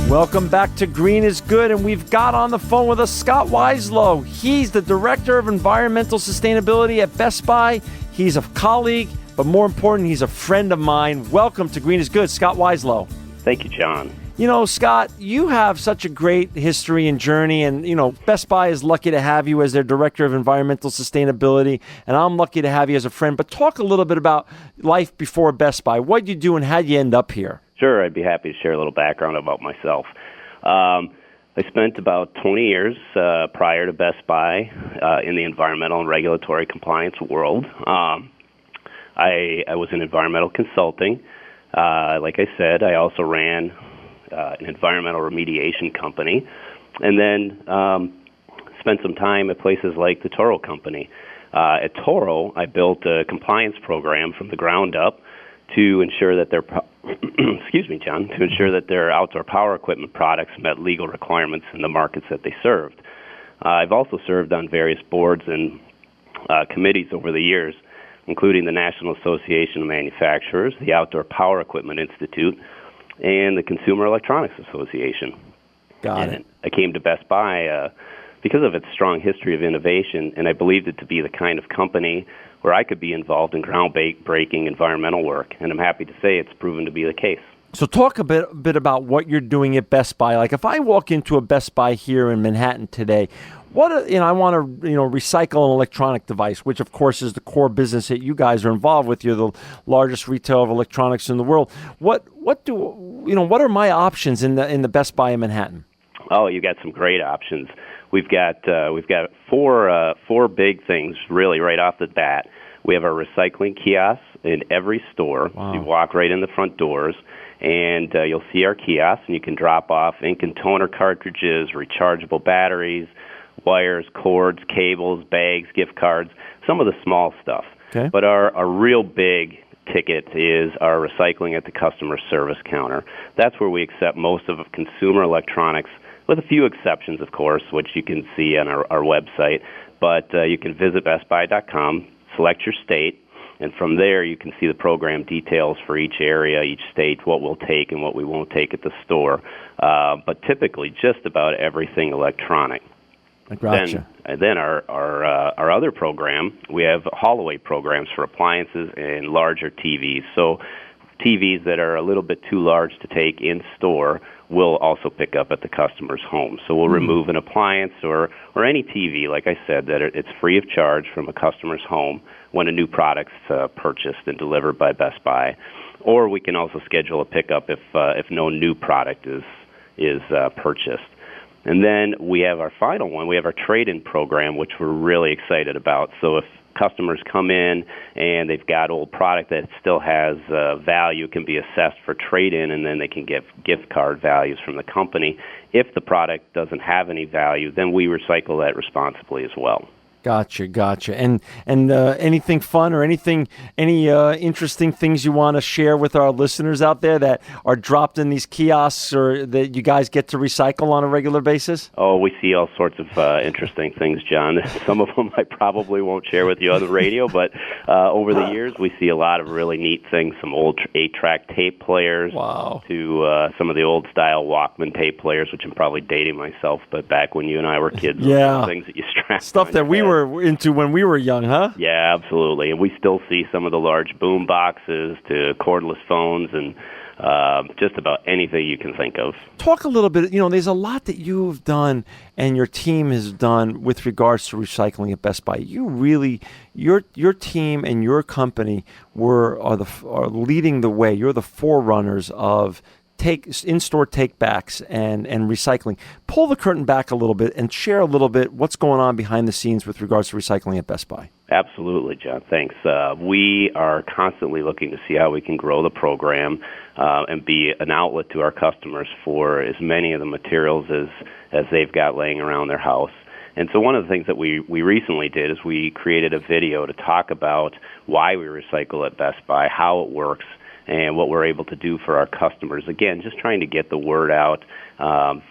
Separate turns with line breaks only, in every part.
Welcome back to Green is Good, and we've got on the phone with us Scott Weislow. He's the Director of Environmental Sustainability at Best Buy. He's a colleague, but more important, he's a friend of mine. Welcome to Green is Good, Scott Weislow.
Thank you, John.
You know, Scott, you have such a great history and journey, and, you know, Best Buy is lucky to have you as their Director of Environmental Sustainability, and I'm lucky to have you as a friend. But talk a little bit about life before Best Buy. What did you do and how did you end up here?
Sure, I'd be happy to share a little background about myself. I spent about 20 years prior to Best Buy in the environmental and regulatory compliance world. I was in environmental consulting. Like I said, I also ran an environmental remediation company, and then spent some time at places like the Toro Company. At Toro, I built a compliance program from the ground up to ensure that their to ensure that their outdoor power equipment products met legal requirements in the markets that they served. I've also served on various boards and committees over the years, including the National Association of Manufacturers, the Outdoor Power Equipment Institute, and the Consumer Electronics Association.
Got it.
I came to Best Buy because of its strong history of innovation, and I believed it to be the kind of company where I could be involved in groundbreaking environmental work, and I'm happy to say it's proven to be the case.
So talk a bit about what you're doing at Best Buy. Like if I walk into a Best Buy here in Manhattan today, I want to recycle an electronic device, which of course is the core business that you guys are involved with. You're the largest retailer of electronics in the world. What are my options in the Best Buy in Manhattan?
Oh, you got some great options. We've got four big things really right off the bat. We have our recycling kiosks in every store.
Wow.
You walk right in the front doors, and you'll see our kiosks, and you can drop off ink and toner cartridges, rechargeable batteries, wires, cords, cables, bags, gift cards, some of the small stuff.
Okay.
But our real big ticket is our recycling at the customer service counter. That's where we accept most of consumer electronics, with a few exceptions, of course, which you can see on our website. But you can visit bestbuy.com, select your state, and from there you can see the program details for each area, each state, what we'll take and what we won't take at the store. But typically just about everything electronic.
I gotcha.
Then our other program, we have haul-away programs for appliances and larger TVs. So TVs that are a little bit too large to take in store we'll also pick up at the customer's home. So we'll remove an appliance or any TV, like I said, that it's free of charge from a customer's home when a new product's purchased and delivered by Best Buy. Or we can also schedule a pickup if no new product is purchased. And then we have our final one. We have our trade-in program, which we're really excited about. So if customers come in and they've got old product that still has value, can be assessed for trade-in, and then they can get gift card values from the company. If the product doesn't have any value, then we recycle that responsibly as well.
Gotcha. And anything fun or any interesting things you want to share with our listeners out there that are dropped in these kiosks or that you guys get to recycle on a regular basis?
Oh, we see all sorts of interesting things, John. Some of them I probably won't share with you on the radio, but over the years we see a lot of really neat things, some old 8-track tape players.
Wow.
To some of the old-style Walkman tape players, which I'm probably dating myself, but back when you and I were kids,
yeah.
Things that you strapped
stuff
on
that
your
we
head.
were into when we were young, huh?
Yeah, absolutely. And we still see some of the large boom boxes to cordless phones and just about anything you can think of.
Talk a little bit, there's a lot that you've done and your team has done with regards to recycling at Best Buy. You really, your team and your company are leading the way. You're the forerunners of in-store take-backs and recycling. Pull the curtain back a little bit and share a little bit what's going on behind the scenes with regards to recycling at Best Buy.
Absolutely, John. Thanks. We are constantly looking to see how we can grow the program and be an outlet to our customers for as many of the materials as they've got laying around their house. And so one of the things that we recently did is we created a video to talk about why we recycle at Best Buy, how it works, and what we're able to do for our customers. Again, just trying to get the word out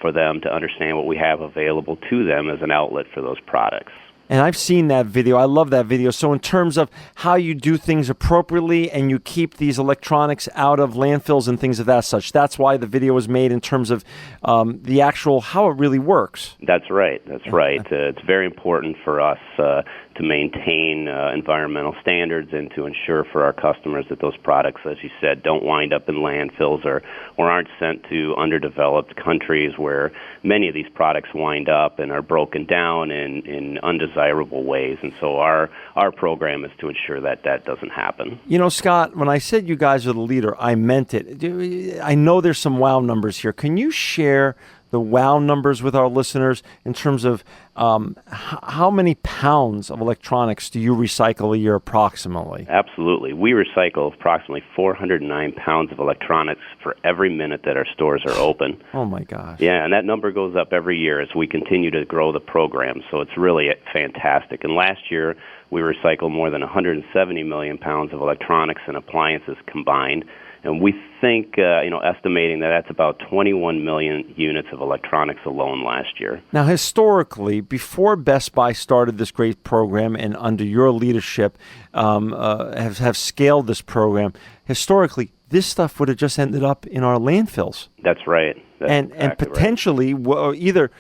for them to understand what we have available to them as an outlet for those products.
And I've seen that video. I love that video. So in terms of how you do things appropriately and you keep these electronics out of landfills and things of that such, that's why the video was made in terms of the actual how it really works.
That's right. That's right. It's very important for us to maintain environmental standards and to ensure for our customers that those products, as you said, don't wind up in landfills or aren't sent to underdeveloped countries where many of these products wind up and are broken down in undesirable ways. And so our program is to ensure that that doesn't happen.
You know, Scott, when I said you guys are the leader, I meant it. I know there's some wow numbers here. Can you share the wow numbers with our listeners in terms of how many pounds of electronics do you recycle a year approximately?
Absolutely. We recycle approximately 409 pounds of electronics for every minute that our stores are open.
Oh, my gosh.
Yeah, and that number goes up every year as we continue to grow the program, so it's really fantastic. And last year, we recycled more than 170 million pounds of electronics and appliances combined. And we think, estimating that that's about 21 million units of electronics alone last year.
Now, historically, before Best Buy started this great program and under your leadership have scaled this program, historically, this stuff would have just ended up in our landfills.
That's right. That's
and potentially, either,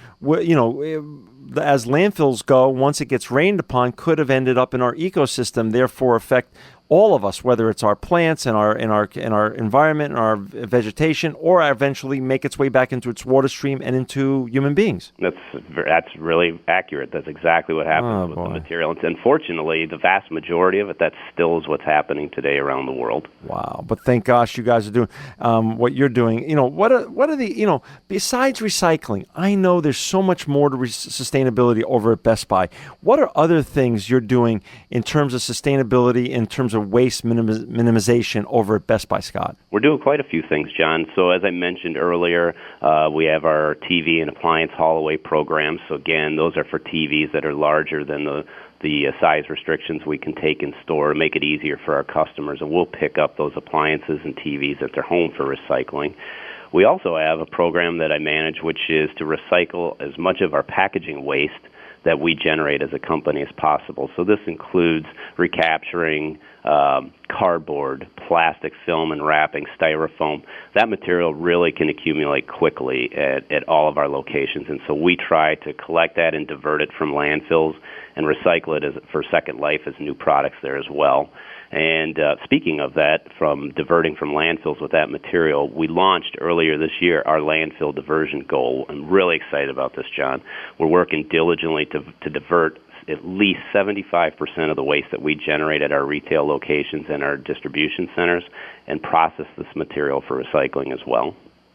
as landfills go, once it gets rained upon, could have ended up in our ecosystem, therefore affect all of us, whether it's our plants and our environment and our vegetation, or eventually make its way back into its water stream and into human beings.
That's really accurate. That's exactly what happens with the material. And unfortunately, the vast majority of it, that still is what's happening today around the world.
Wow! But thank gosh you guys are doing what you're doing. What are the besides recycling? I know there's so much more to sustainability over at Best Buy. What are other things you're doing in terms of sustainability, in terms of waste minimization over at Best Buy, Scott?
We're doing quite a few things, John. So as I mentioned earlier, we have our TV and appliance haul-away programs. So again, those are for TVs that are larger than the size restrictions we can take in store, make it easier for our customers, and we'll pick up those appliances and TVs at their home for recycling. We also have a program that I manage, which is to recycle as much of our packaging waste that we generate as a company as possible. So this includes recapturing cardboard, plastic film and wrapping, styrofoam. That material really can accumulate quickly at all of our locations, and so we try to collect that and divert it from landfills and recycle it for second life as new products there as well. And speaking of that, from diverting from landfills with that material, we launched earlier this year our landfill diversion goal. I'm really excited about this, John. We're working diligently to divert at least 75% of the waste that we generate at our retail locations and our distribution centers and process this material for recycling as well.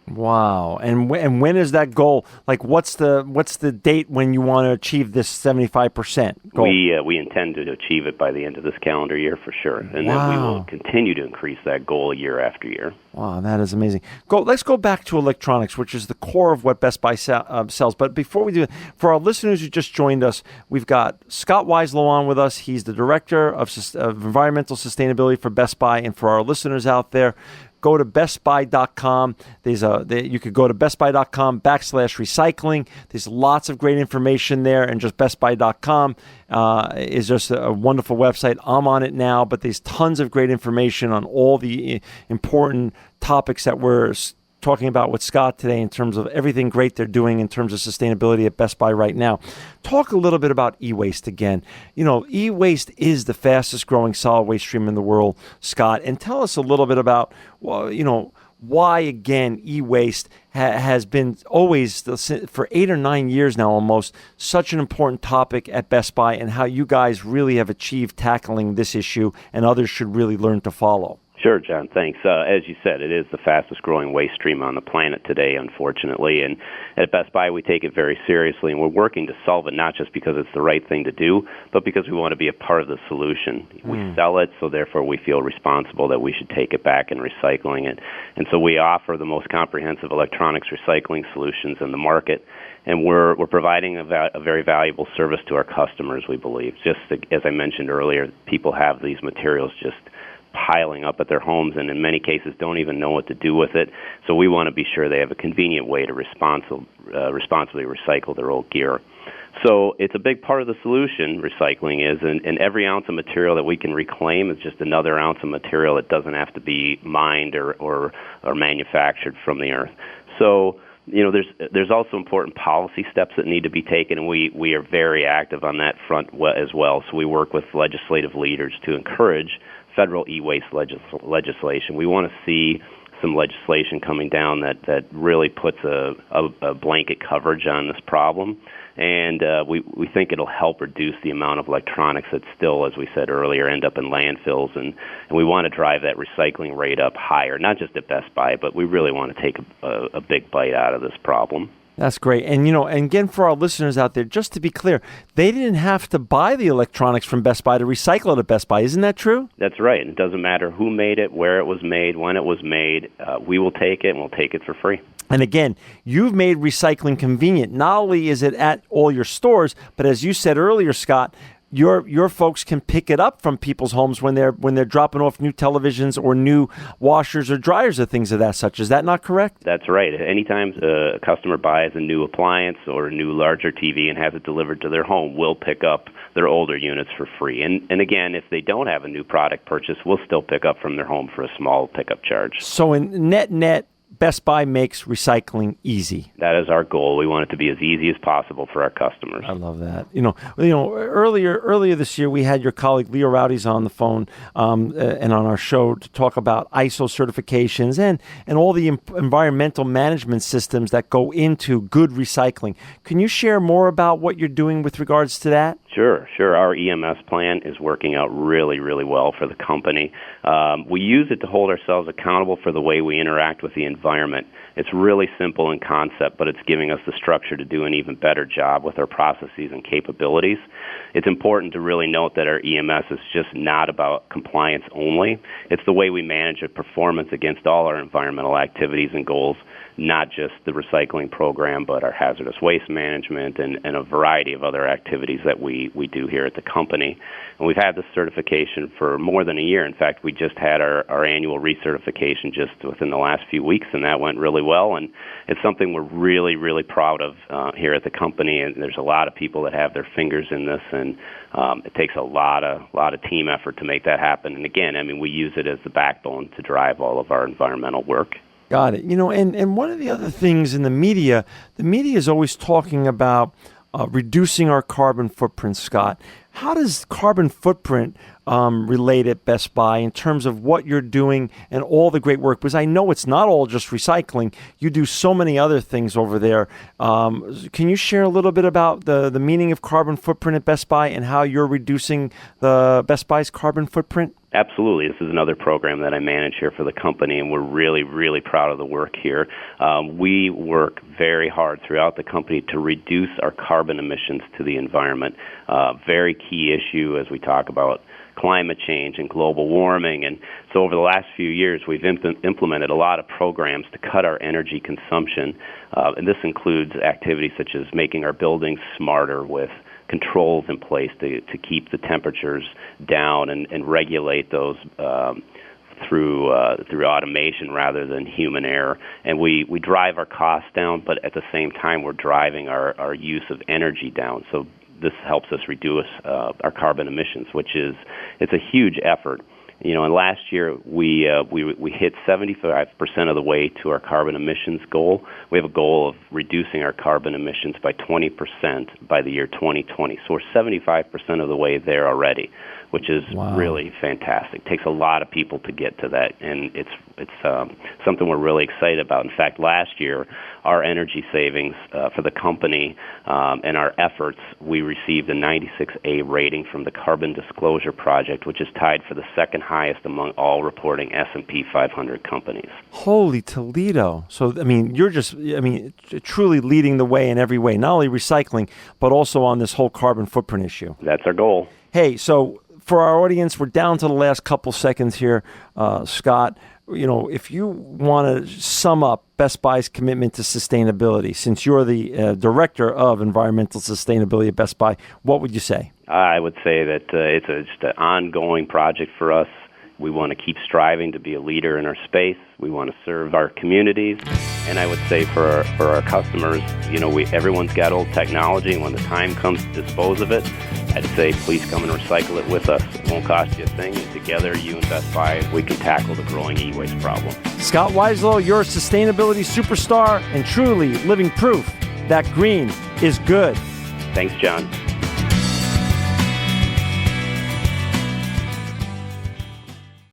Wow. And when is that goal? Like, what's the date when you want to achieve this 75% goal?
We intend to achieve it by the end of this calendar year for sure. And
Wow.
then we will continue to increase that goal year after year.
Wow, that is amazing. Let's go back to electronics, which is the core of what Best Buy sells. But before we do, for our listeners who just joined us, we've got Scott Weislow on with us. He's the Director of Environmental Sustainability for Best Buy. And for our listeners out there, go to bestbuy.com. You could go to bestbuy.com/recycling. There's lots of great information there, and just bestbuy.com is just a wonderful website. I'm on it now, but there's tons of great information on all the important topics that we're talking about with Scott today in terms of everything great they're doing in terms of sustainability at Best Buy right now. Talk a little bit about e-waste again. E-waste is the fastest growing solid waste stream in the world, Scott, and tell us a little bit about, why, again, e-waste has been always, for 8 or 9 years now almost, such an important topic at Best Buy, and how you guys really have achieved tackling this issue and others should really learn to follow.
Sure, John. Thanks. As you said, it is the fastest-growing waste stream on the planet today, unfortunately. And at Best Buy, we take it very seriously, and we're working to solve it not just because it's the right thing to do, but because we want to be a part of the solution. We sell it, so therefore we feel responsible that we should take it back and recycling it. And so we offer the most comprehensive electronics recycling solutions in the market, and we're providing a very valuable service to our customers, we believe. Just as I mentioned earlier, people have these materials just piling up at their homes, and in many cases don't even know what to do with it. So we want to be sure they have a convenient way to responsibly recycle their old gear. So it's a big part of the solution, recycling is, and every ounce of material that we can reclaim is just another ounce of material that doesn't have to be mined or manufactured from the earth. So, there's also important policy steps that need to be taken, and we are very active on that front as well. So we work with legislative leaders to encourage federal e-waste legislation. We want to see some legislation coming down that really puts a blanket coverage on this problem. And we think it'll help reduce the amount of electronics that still, as we said earlier, end up in landfills. And we want to drive that recycling rate up higher, not just at Best Buy, but we really want to take a big bite out of this problem.
That's great. And, and again, for our listeners out there, just to be clear, they didn't have to buy the electronics from Best Buy to recycle it at Best Buy. Isn't that true?
That's right. It doesn't matter who made it, where it was made, when it was made. We will take it, and we'll take it for free.
And again, you've made recycling convenient. Not only is it at all your stores, but as you said earlier, Scott, your folks can pick it up from people's homes when they're dropping off new televisions or new washers or dryers or things of that such. Is that not correct?
That's right. Anytime a customer buys a new appliance or a new larger TV and has it delivered to their home, we'll pick up their older units for free. And again, if they don't have a new product purchase, we'll still pick up from their home for a small pickup charge.
So in net, Best Buy makes recycling easy.
That is our goal. We want it to be as easy as possible for our customers.
I love that. Earlier this year, we had your colleague Leo Rowdy's on the phone and on our show to talk about ISO certifications and all the environmental management systems that go into good recycling. Can you share more about what you're doing with regards to that?
Sure. Our EMS plan is working out really, really well for the company. We use it to hold ourselves accountable for the way we interact with the environment. It's really simple in concept, but it's giving us the structure to do an even better job with our processes and capabilities. It's important to really note that our EMS is just not about compliance only. It's the way we manage a performance against all our environmental activities and goals, not just the recycling program, but our hazardous waste management and a variety of other activities that we do here at the company. And we've had this certification for more than a year. In fact, we just had our annual recertification just within the last few weeks, and that went really well. And it's something we're really, really proud of here at the company. And there's a lot of people that have their fingers in this, and it takes a lot of team effort to make that happen. And again, we use it as the backbone to drive all of our environmental work.
Got it. And one of the other things in the media is always talking about reducing our carbon footprint, Scott. How does carbon footprint relate at Best Buy in terms of what you're doing and all the great work? Because I know it's not all just recycling. You do so many other things over there. Can you share a little bit about the meaning of carbon footprint at Best Buy and how you're reducing the Best Buy's carbon footprint?
Absolutely. This is another program that I manage here for the company, and we're really, really proud of the work here. We work very hard throughout the company to reduce our carbon emissions to the environment. Very key issue as we talk about climate change and global warming. And so over the last few years, we've implemented a lot of programs to cut our energy consumption, and this includes activities such as making our buildings smarter with controls in place to keep the temperatures down and regulate those through automation rather than human error. And we drive our costs down, but at the same time we're driving our use of energy down. So this helps us reduce our carbon emissions, it's a huge effort. And last year we hit 75% of the way to our carbon emissions goal. We have a goal of reducing our carbon emissions by 20% by the year 2020. So we're 75% of the way there already, which is really fantastic. It takes a lot of people to get to that, and it's something we're really excited about. In fact, last year, our energy savings for the company and our efforts, we received a 96A rating from the Carbon Disclosure Project, which is tied for the second highest among all reporting S&P 500 companies.
Holy Toledo. So, you're just, truly leading the way in every way, not only recycling, but also on this whole carbon footprint issue.
That's our goal.
Hey, so for our audience, we're down to the last couple seconds here, Scott. If you want to sum up Best Buy's commitment to sustainability, since you're the director of environmental sustainability at Best Buy, what would you say?
I would say that it's just an ongoing project for us. We want to keep striving to be a leader in our space. We want to serve our communities. And I would say for our customers, everyone's got old technology, and when the time comes to dispose of it, I'd say please come and recycle it with us. It won't cost you a thing, and together, you and Best Buy, we can tackle the growing e-waste problem.
Scott Weislow, you're a sustainability superstar and truly living proof that green is good.
Thanks, John.